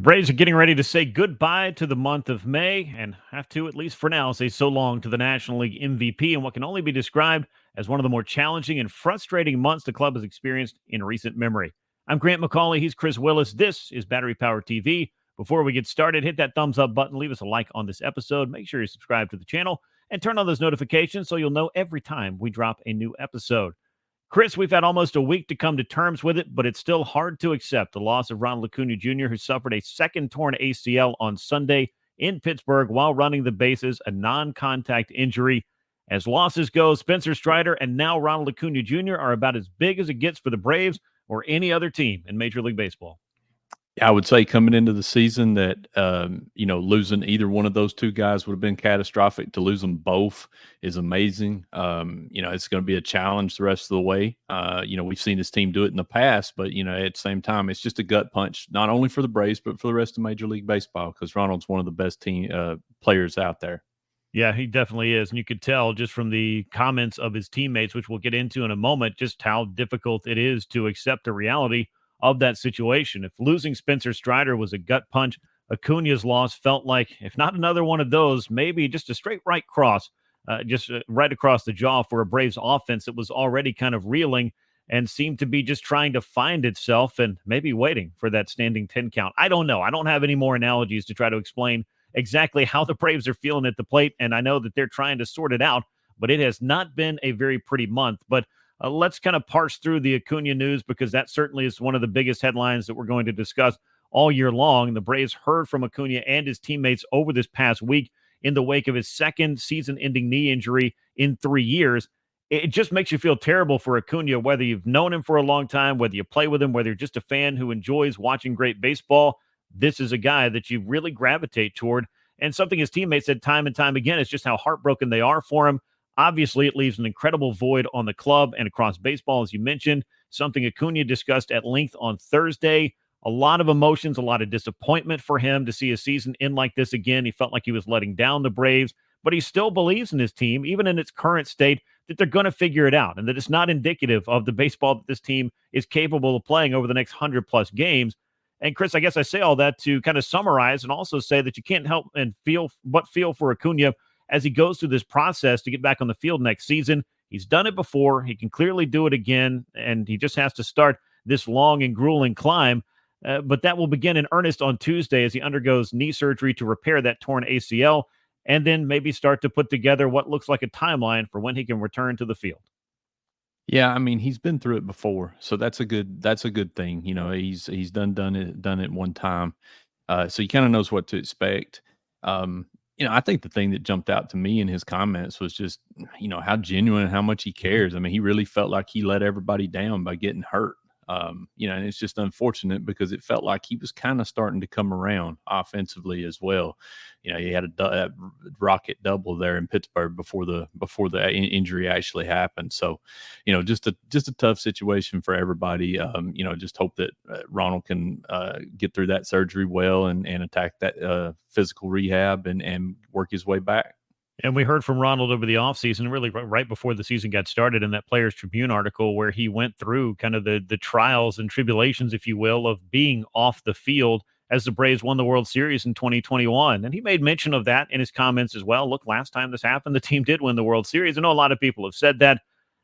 Braves are getting ready to say goodbye to the month of May and have to, at least for now, say so long to the National League MVP in what can only be described as one of the more challenging and frustrating months the club has experienced in recent memory. I'm Grant McCauley. He's Chris Willis. This is Battery Power TV. Before we get started, hit that thumbs up button, leave us a like on this episode. Make sure you subscribe to the channel and turn on those notifications so you'll know every time we drop a new episode. Chris, we've had almost a week to come to terms with it, but it's still hard to accept the loss of Ronald Acuña Jr., who suffered a second torn ACL on Sunday in Pittsburgh while running the bases, a non-contact injury. As losses go, Spencer Strider and now Ronald Acuña Jr. are about as big as it gets for the Braves or any other team in Major League Baseball. I would say coming into the season that, losing either one of those two guys would have been catastrophic. To lose them both is amazing. It's going to be a challenge the rest of the way. We've seen this team do it in the past, but, at the same time, it's just a gut punch, not only for the Braves, but for the rest of Major League Baseball, because Ronald's one of the best players out there. Yeah, he definitely is. And you could tell just from the comments of his teammates, which we'll get into in a moment, just how difficult it is to accept the reality of that situation. If losing Spencer Strider was a gut punch, Acuña's loss felt like, if not another one of those, maybe just a straight right cross, right across the jaw for a Braves offense that was already kind of reeling and seemed to be just trying to find itself and maybe waiting for that standing 10 count. I don't know. I don't have any more analogies to try to explain exactly how the Braves are feeling at the plate, and I know that they're trying to sort it out, but it has not been a very pretty month. But let's kind of parse through the Acuña news, because that certainly is one of the biggest headlines that we're going to discuss all year long. The Braves heard from Acuña and his teammates over this past week in the wake of his second season-ending knee injury in 3 years. It just makes you feel terrible for Acuña, whether you've known him for a long time, whether you play with him, whether you're just a fan who enjoys watching great baseball. This is a guy that you really gravitate toward. And something his teammates said time and time again is just how heartbroken they are for him. Obviously, it leaves an incredible void on the club and across baseball, as you mentioned, something Acuña discussed at length on Thursday. A lot of emotions, a lot of disappointment for him to see a season end like this again. He felt like he was letting down the Braves, but he still believes in his team, even in its current state, that they're going to figure it out and that it's not indicative of the baseball that this team is capable of playing over the next 100-plus games. And Chris, I guess I say all that to kind of summarize and also say that you can't help and feel for Acuña as he goes through this process to get back on the field next season. He's done it before. He can clearly do it again, and he just has to start this long and grueling climb. But that will begin in earnest on Tuesday as he undergoes knee surgery to repair that torn ACL, and then maybe start to put together what looks like a timeline for when he can return to the field. Yeah, I mean, he's been through it before, so that's a good thing. He's done it one time, so he kind of knows what to expect. I think the thing that jumped out to me in his comments was just, how genuine and how much he cares. I mean, he really felt like he let everybody down by getting hurt. And it's just unfortunate because it felt like he was kind of starting to come around offensively as well. He had a rocket double there in Pittsburgh before the injury actually happened. So, just a tough situation for everybody. Just hope that Ronald can get through that surgery well and attack that physical rehab and work his way back. And we heard from Ronald over the offseason, really right before the season got started, in that Players Tribune article where he went through kind of the trials and tribulations, if you will, of being off the field as the Braves won the World Series in 2021. And he made mention of that in his comments as well. Look, last time this happened, the team did win the World Series. I know a lot of people have said that.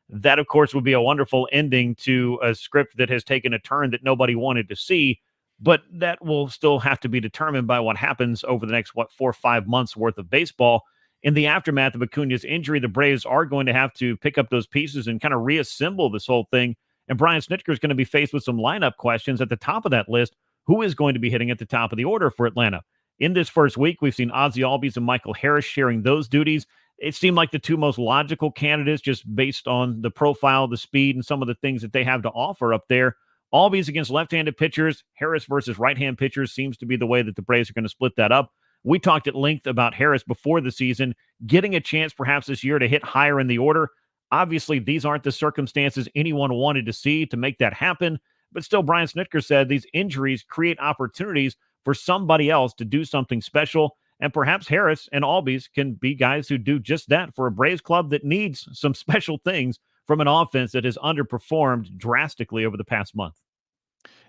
That, of course, would be a wonderful ending to a script that has taken a turn that nobody wanted to see. But that will still have to be determined by what happens over the next, 4 or 5 months worth of baseball. In the aftermath of Acuña's injury, the Braves are going to have to pick up those pieces and kind of reassemble this whole thing. And Brian Snitker is going to be faced with some lineup questions at the top of that list. Who is going to be hitting at the top of the order for Atlanta? In this first week, we've seen Ozzie Albies and Michael Harris sharing those duties. It seemed like the two most logical candidates just based on the profile, the speed, and some of the things that they have to offer up there. Albies against left-handed pitchers, Harris versus right-hand pitchers seems to be the way that the Braves are going to split that up. We talked at length about Harris before the season, getting a chance perhaps this year to hit higher in the order. Obviously, these aren't the circumstances anyone wanted to see to make that happen. But still, Brian Snitker said these injuries create opportunities for somebody else to do something special. And perhaps Harris and Albies can be guys who do just that for a Braves club that needs some special things from an offense that has underperformed drastically over the past month.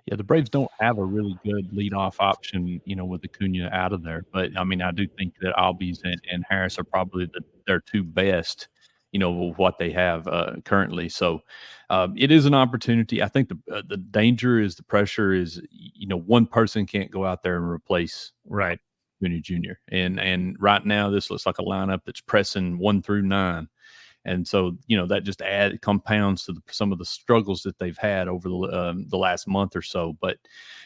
Yeah, the Braves don't have a really good leadoff option, with Acuna out of there. But I mean, I do think that Albies and Harris are probably their two best, with what they have currently. So it is an opportunity. I think the danger is the pressure is, one person can't go out there and replace Right. Acuna Jr. And right now this looks like a lineup that's pressing 1 through 9. And so, that just compounds to some of the struggles that they've had over the last month or so. But,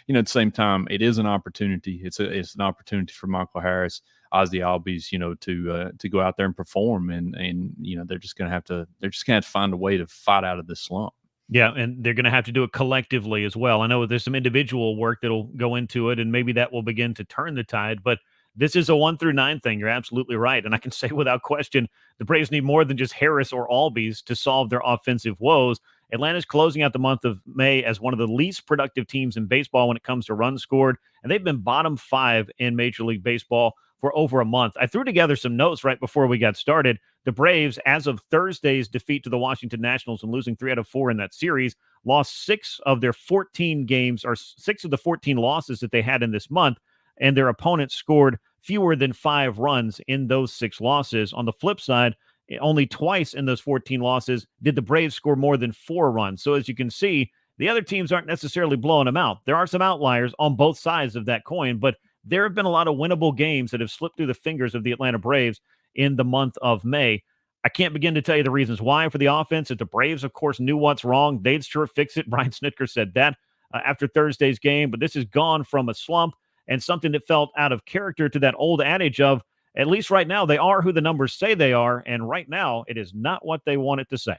at the same time, it is an opportunity. It's an opportunity for Michael Harris, Ozzy Albies, to go out there and perform. And they're just going to have to find a way to fight out of this slump. Yeah, and they're going to have to do it collectively as well. I know there's some individual work that'll go into it, and maybe that will begin to turn the tide. But this is a 1 through 9 thing. You're absolutely right, and I can say without question, the Braves need more than just Harris or Albies to solve their offensive woes. Atlanta's closing out the month of May as one of the least productive teams in baseball when it comes to runs scored, and they've been bottom 5 in Major League Baseball for over a month. I threw together some notes right before we got started. The Braves, as of Thursday's defeat to the Washington Nationals and losing 3 out of 4 in that series, lost 6 of their 14 games, or 6 of the 14 losses that they had in this month, and their opponents scored fewer than 5 runs in those 6 losses. On the flip side, only twice in those 14 losses did the Braves score more than 4 runs. So as you can see, the other teams aren't necessarily blowing them out. There are some outliers on both sides of that coin, but there have been a lot of winnable games that have slipped through the fingers of the Atlanta Braves in the month of May. I can't begin to tell you the reasons why for the offense. If the Braves, of course, knew what's wrong, they'd sure fix it. Brian Snitker said that after Thursday's game, but this has gone from a slump and something that felt out of character to that old adage of, at least right now, they are who the numbers say they are, and right now, it is not what they want it to say.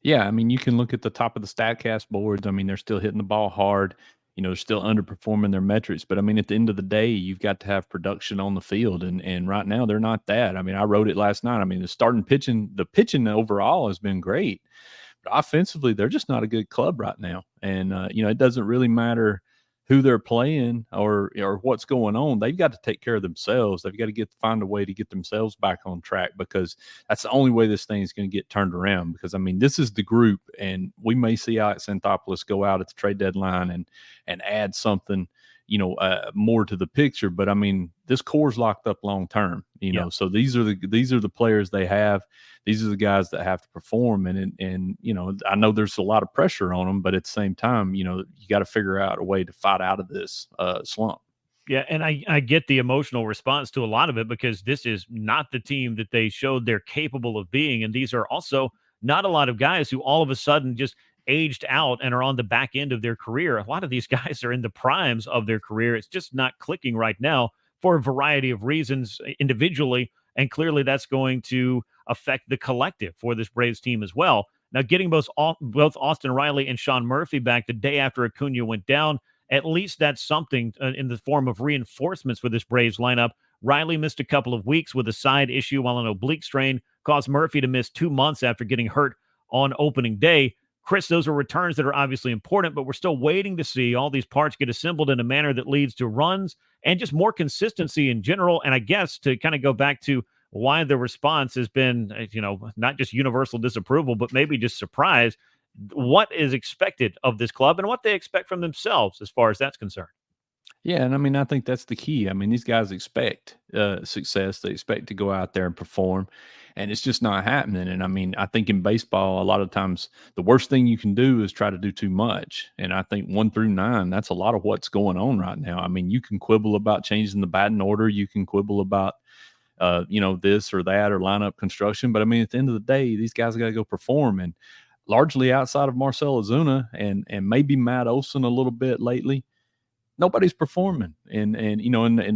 Yeah, I mean, you can look at the top of the StatCast boards. I mean, they're still hitting the ball hard. They're still underperforming their metrics. But I mean, at the end of the day, you've got to have production on the field, and right now they're not that. I mean, I wrote it last night. I mean, the pitching overall has been great, but offensively, they're just not a good club right now. And it doesn't really matter who they're playing or what's going on. They've got to take care of themselves. They've got to find a way to get themselves back on track, because that's the only way this thing is going to get turned around. Because I mean, this is the group, and we may see Alex Anthopoulos go out at the trade deadline and add something, more to the picture. But I mean, this core's locked up long term, So these are the players they have. These are the guys that have to perform, and I know there's a lot of pressure on them, but at the same time, you got to figure out a way to fight out of this slump. Yeah, and I get the emotional response to a lot of it, because this is not the team that they showed they're capable of being. And these are also not a lot of guys who all of a sudden just aged out and are on the back end of their career. A lot of these guys are in the primes of their career. It's just not clicking right now for a variety of reasons individually. And clearly that's going to affect the collective for this Braves team as well. Now, getting both Austin Riley and Sean Murphy back the day after Acuna went down, at least that's something in the form of reinforcements for this Braves lineup. Riley missed a couple of weeks with a side issue while an oblique strain caused Murphy to miss 2 months after getting hurt on opening day. Chris, those are returns that are obviously important, but we're still waiting to see all these parts get assembled in a manner that leads to runs and just more consistency in general. And I guess to kind of go back to why the response has been, not just universal disapproval, but maybe just surprise. What is expected of this club and what they expect from themselves as far as that's concerned? Yeah, and I mean, I think that's the key. I mean, these guys expect success. They expect to go out there and perform, and it's just not happening. And I mean, I think in baseball, a lot of times the worst thing you can do is try to do too much. And I think 1 through 9, that's a lot of what's going on right now. I mean, you can quibble about changing the batting order. You can quibble about this or that or lineup construction. But I mean, at the end of the day, these guys got to go perform. And largely outside of Marcell Ozuna and maybe Matt Olson a little bit lately, nobody's performing. And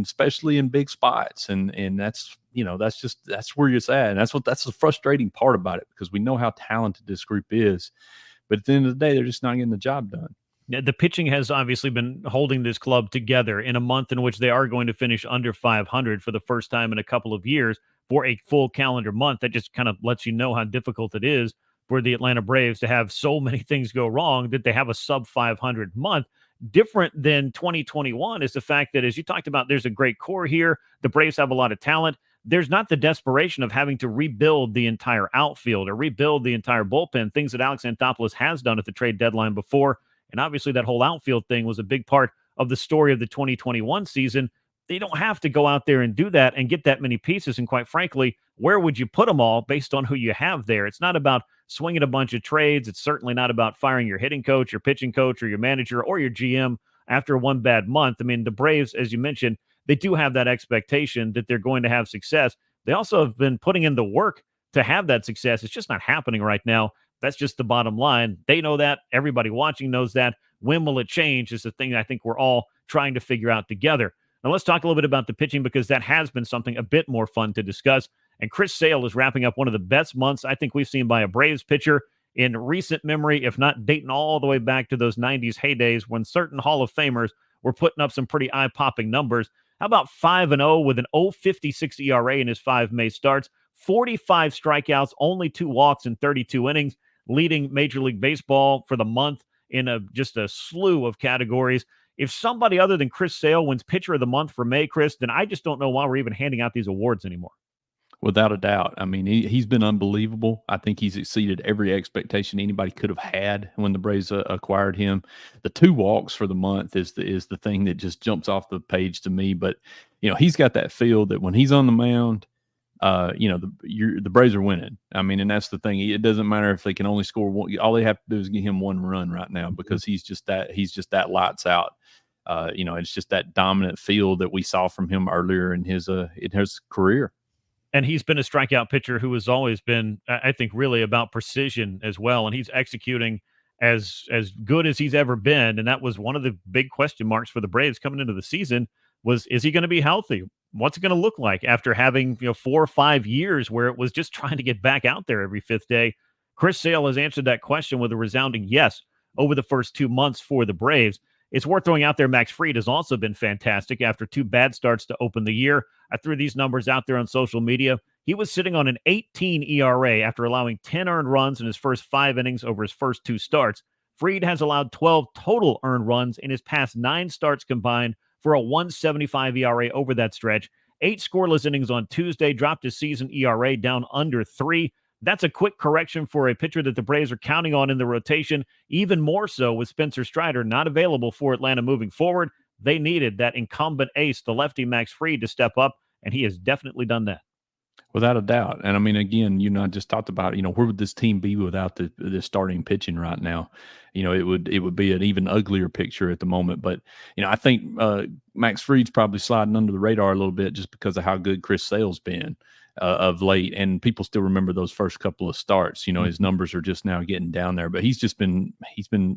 especially in big spots. And that's that's where it's at. And that's the frustrating part about it, because we know how talented this group is. But at the end of the day, they're just not getting the job done. Yeah, the pitching has obviously been holding this club together in a month in which they are going to finish under 500 for the first time in a couple of years for a full calendar month. That just kind of lets you know how difficult it is for the Atlanta Braves to have so many things go wrong that they have a sub 500 month. Different than 2021 is the fact that, as you talked about, there's a great core here. The Braves have a lot of talent. There's not the desperation of having to rebuild the entire outfield or rebuild the entire bullpen, things that Alex Anthopoulos has done at the trade deadline before. And obviously, that whole outfield thing was a big part of the story of the 2021 season. They don't have to go out there and do that and get that many pieces. And quite frankly, where would you put them all based on who you have there? It's not about swinging a bunch of trades. It's certainly not about firing your hitting coach, your pitching coach, or your manager, or your GM after one bad month. I mean, the Braves, as you mentioned, they do have that expectation that they're going to have success. They also have been putting in the work to have that success. It's just not happening right now. That's just the bottom line. They know that. Everybody watching knows that. When will it change is the thing I think we're all trying to figure out together. Now, let's talk a little bit about the pitching because that has been something a bit more fun to discuss. And Chris Sale is wrapping up one of the best months I think we've seen by a Braves pitcher in recent memory, if not dating all the way back to those 90s heydays when certain Hall of Famers were putting up some pretty eye-popping numbers. How about 5-0 with an 0.56 ERA in his 5 May starts, 45 strikeouts, only 2 walks in 32 innings, leading Major League Baseball for the month in just a slew of categories. If somebody other than Chris Sale wins Pitcher of the Month for May, Chris, then I just don't know why we're even handing out these awards anymore. Without a doubt. I mean, he's been unbelievable. I think he's exceeded every expectation anybody could have had when the Braves acquired him. The 2 walks for the month is the thing that just jumps off the page to me. But, he's got that feel that when he's on the mound, the Braves are winning. I mean, and that's the thing. It doesn't matter if they can only score one. All they have to do is get him 1 run right now because he's just that lights out. It's just that dominant feel that we saw from him earlier in his career. And he's been a strikeout pitcher who has always been, I think, really about precision as well. And he's executing as good as he's ever been. And that was one of the big question marks for the Braves coming into the season was, is he going to be healthy? What's it going to look like after having 4 or 5 years where it was just trying to get back out there every 5th day? Chris Sale has answered that question with a resounding yes over the first 2 months for the Braves. It's worth throwing out there Max Fried has also been fantastic after 2 bad starts to open the year. I threw these numbers out there on social media. He was sitting on an 18 ERA after allowing 10 earned runs in his first 5 innings over his first 2 starts. Fried has allowed 12 total earned runs in his past 9 starts combined for a 1.75 ERA over that stretch. 8 scoreless innings on Tuesday, dropped his season ERA down under 3. That's a quick correction for a pitcher that the Braves are counting on in the rotation, even more so with Spencer Strider not available for Atlanta moving forward. They needed that incumbent ace, the lefty Max Fried, to step up, and he has definitely done that. Without a doubt. And I mean, again, I just talked about, where would this team be without the starting pitching right now? It would be an even uglier picture at the moment. But, I think Max Fried's probably sliding under the radar a little bit just because of how good Chris Sale's been of late. And people still remember those first couple of starts. His numbers are just now getting down there. But he's been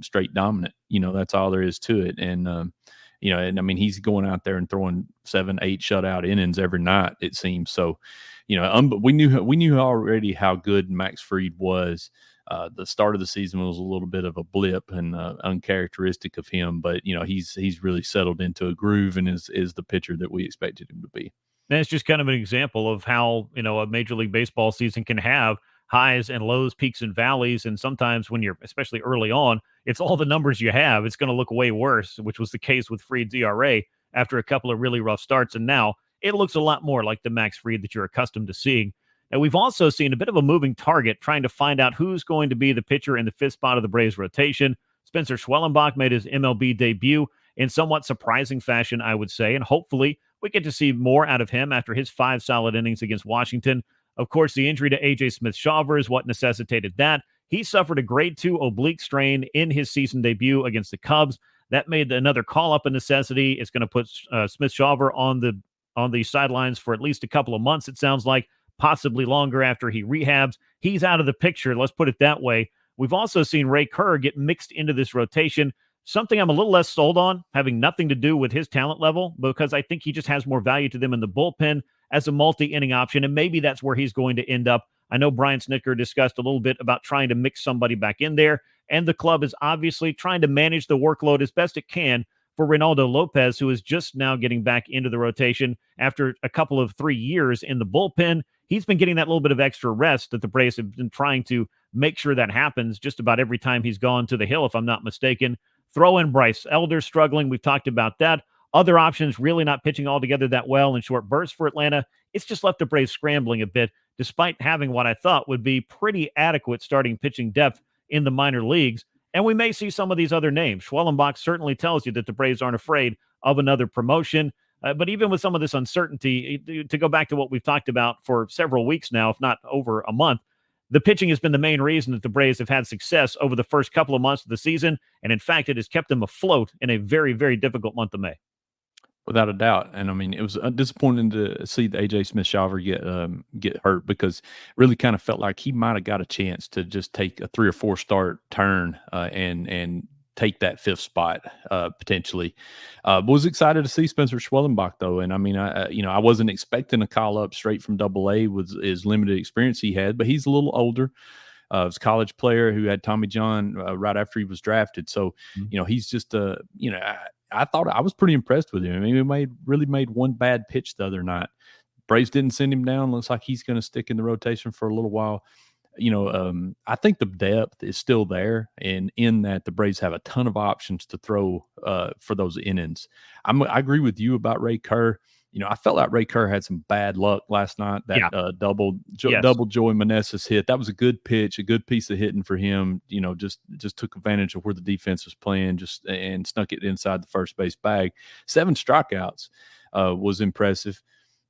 straight dominant. That's all there is to it. And, and I mean, he's going out there and throwing 7, 8 shutout innings every night, it seems. So, we knew already how good Max Fried was. The start of the season was a little bit of a blip and uncharacteristic of him, but he's really settled into a groove and is the pitcher that we expected him to be. And it's just kind of an example of how a Major League Baseball season can have highs and lows, peaks and valleys, and sometimes when you're especially early on, it's all the numbers you have. It's going to look way worse, which was the case with Fried's ERA after a couple of really rough starts, and now it looks a lot more like the Max Fried that you're accustomed to seeing. And we've also seen a bit of a moving target trying to find out who's going to be the pitcher in the 5th spot of the Braves rotation. Spencer Schwellenbach made his MLB debut in somewhat surprising fashion, I would say, and hopefully we get to see more out of him after his 5 solid innings against Washington. Of course, the injury to A.J. Smith-Shawver is what necessitated that. He suffered a grade 2 oblique strain in his season debut against the Cubs. That made another call-up a necessity. It's going to put Smith-Shawver on the sidelines for at least a couple of months, it sounds like, possibly longer after he rehabs. He's out of the picture, let's put it that way. We've also seen Ray Kerr get mixed into this rotation, something I'm a little less sold on, having nothing to do with his talent level, because I think he just has more value to them in the bullpen as a multi-inning option, and maybe that's where he's going to end up. I know Brian Snitker discussed a little bit about trying to mix somebody back in there, and the club is obviously trying to manage the workload as best it can for Reynaldo Lopez, who is just now getting back into the rotation after a couple of 3 years in the bullpen. He's been getting that little bit of extra rest that the Braves have been trying to make sure that happens just about every time he's gone to the hill, if I'm not mistaken. Throw in Bryce Elder struggling. We've talked about that. Other options really not pitching altogether that well in short bursts for Atlanta. It's just left the Braves scrambling a bit, despite having what I thought would be pretty adequate starting pitching depth in the minor leagues. And we may see some of these other names. Schwellenbach certainly tells you that the Braves aren't afraid of another promotion. But even with some of this uncertainty, to go back to what we've talked about for several weeks now, if not over a month, the pitching has been the main reason that the Braves have had success over the first couple of months of the season. And in fact, it has kept them afloat in a very, very difficult month of May. Without a doubt, and I mean, it was disappointing to see the AJ Smith-Shawver get hurt because it really kind of felt like he might have got a chance to just take a 3 or 4 start turn, and take that 5th spot, potentially. But was excited to see Spencer Schwellenbach though, and I mean, I wasn't expecting a call up straight from Double A with his limited experience he had, but he's a little older. Was a college player who had Tommy John right after he was drafted. So, he's just I thought I was pretty impressed with him. I mean, he really made one bad pitch the other night. Braves didn't send him down. Looks like he's going to stick in the rotation for a little while. I think the depth is still there, and in that the Braves have a ton of options to throw for those innings. I agree with you about Ray Kerr. I felt like Ray Kerr had some bad luck last night. That double Joey Meneses hit. That was a good pitch, a good piece of hitting for him. Just took advantage of where the defense was playing, and snuck it inside the first base bag. 7 strikeouts was impressive.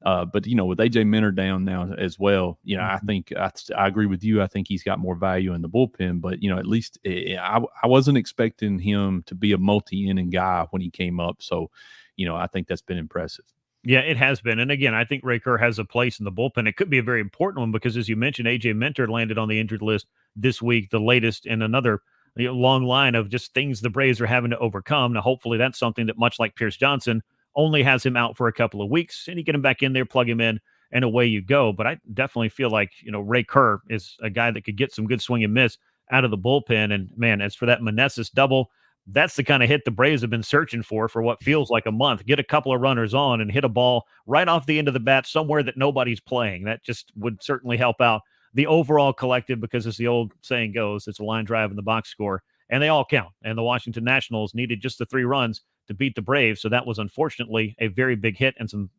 But with AJ Minter down now as well, I think I agree with you. I think he's got more value in the bullpen. But at least I wasn't expecting him to be a multi-inning guy when he came up. So I think that's been impressive. Yeah, it has been. And again, I think Ray Kerr has a place in the bullpen. It could be a very important one because, as you mentioned, AJ Minter landed on the injured list this week, the latest in another long line of just things the Braves are having to overcome. Now, hopefully, that's something that, much like Pierce Johnson, only has him out for a couple of weeks, and you get him back in there, plug him in, and away you go. But I definitely feel like Ray Kerr is a guy that could get some good swing and miss out of the bullpen. And man, as for that Meneses double, that's the kind of hit the Braves have been searching for what feels like a month. Get a couple of runners on and hit a ball right off the end of the bat somewhere that nobody's playing. That just would certainly help out the overall collective because, as the old saying goes, it's a line drive in the box score, and they all count. And the Washington Nationals needed just the 3 runs to beat the Braves, so that was unfortunately a very big hit and some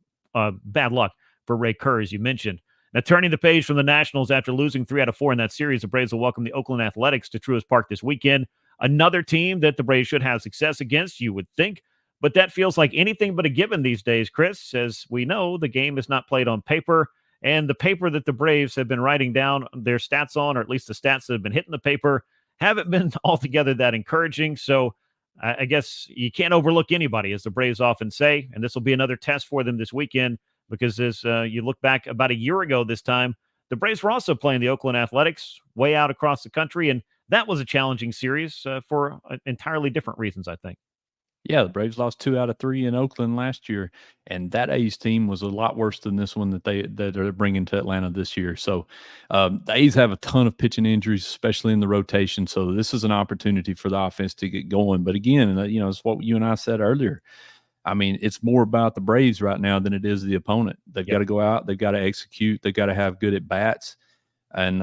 bad luck for Ray Kerr, as you mentioned. Now, turning the page from the Nationals after losing 3 out of 4 in that series, the Braves will welcome the Oakland Athletics to Truist Park this weekend. Another team that the Braves should have success against, you would think, but that feels like anything but a given these days, Chris. As we know, the game is not played on paper, and the paper that the Braves have been writing down their stats on, or at least the stats that have been hitting the paper, haven't been altogether that encouraging. So I guess you can't overlook anybody, as the Braves often say, and this will be another test for them this weekend because as you look back about a year ago this time, the Braves were also playing the Oakland Athletics way out across the country, and that was a challenging series for entirely different reasons, I think. Yeah, the Braves lost 2 out of 3 in Oakland last year, and that A's team was a lot worse than this one that they're bringing to Atlanta this year. So the A's have a ton of pitching injuries, especially in the rotation. So this is an opportunity for the offense to get going. But again, it's what you and I said earlier. I mean, it's more about the Braves right now than it is the opponent. They've got to go out, they've got to execute, they've got to have good at bats. And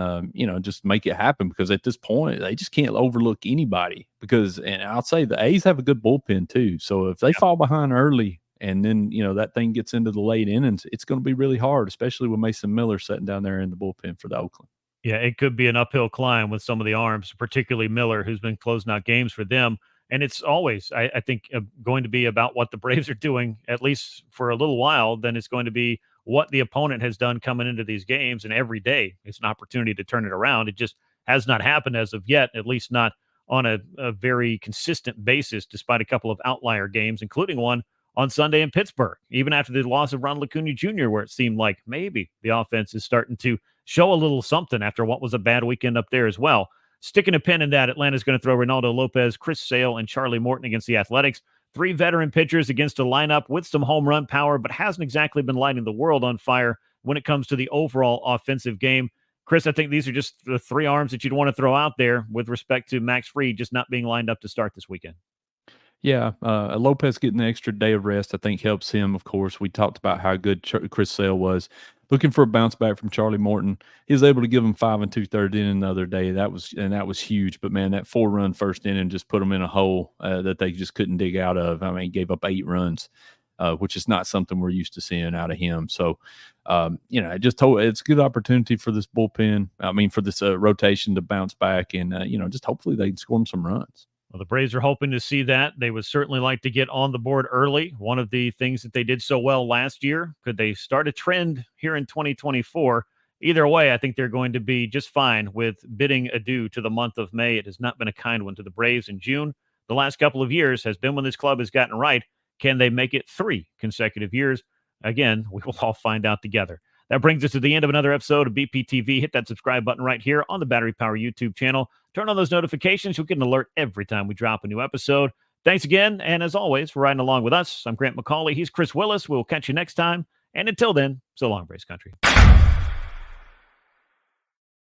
just make it happen because at this point they just can't overlook anybody and I'll say the A's have a good bullpen too. So if they fall behind early and then that thing gets into the late innings, it's going to be really hard, especially with Mason Miller sitting down there in the bullpen for the Oakland. Yeah, it could be an uphill climb with some of the arms, particularly Miller, who's been closing out games for them. And it's always, I think, going to be about what the Braves are doing, at least for a little while. Then it's going to be what the opponent has done coming into these games. And every day it's an opportunity to turn it around. It just has not happened as of yet, at least not on a very consistent basis, despite a couple of outlier games, including one on Sunday in Pittsburgh, even after the loss of Ronald Acuña Jr., where it seemed like maybe the offense is starting to show a little something after what was a bad weekend up there as well. Sticking a pin in that, Atlanta's going to throw Ronaldo Lopez, Chris Sale, and Charlie Morton against the Athletics. 3 veteran pitchers against a lineup with some home run power, but hasn't exactly been lighting the world on fire when it comes to the overall offensive game. Chris, I think these are just the 3 arms that you'd want to throw out there with respect to Max Fried just not being lined up to start this weekend. Yeah, Lopez getting the extra day of rest, I think, helps him. Of course, we talked about how good Chris Sale was. Looking for a bounce back from Charlie Morton. He was able to give him 5 2/3 inning the other day. That was huge. But man, that 4-run first inning just put them in a hole that they just couldn't dig out of. I mean, he gave up 8 runs. which is not something we're used to seeing out of him. So, it's a good opportunity for this bullpen. I mean, for this rotation to bounce back, and just hopefully they can score 'em some runs. Well, the Braves are hoping to see that. They would certainly like to get on the board early. One of the things that they did so well last year, could they start a trend here in 2024? Either way, I think they're going to be just fine with bidding adieu to the month of May. It has not been a kind one to the Braves in June. The last couple of years has been when this club has gotten right. Can they make it 3 consecutive years? Again, we will all find out together. That brings us to the end of another episode of BPTV. Hit that subscribe button right here on the Battery Power YouTube channel. Turn on those notifications. You'll get an alert every time we drop a new episode. Thanks again, and as always, for riding along with us. I'm Grant McCauley. He's Chris Willis. We'll catch you next time. And until then, so long, Braves Country.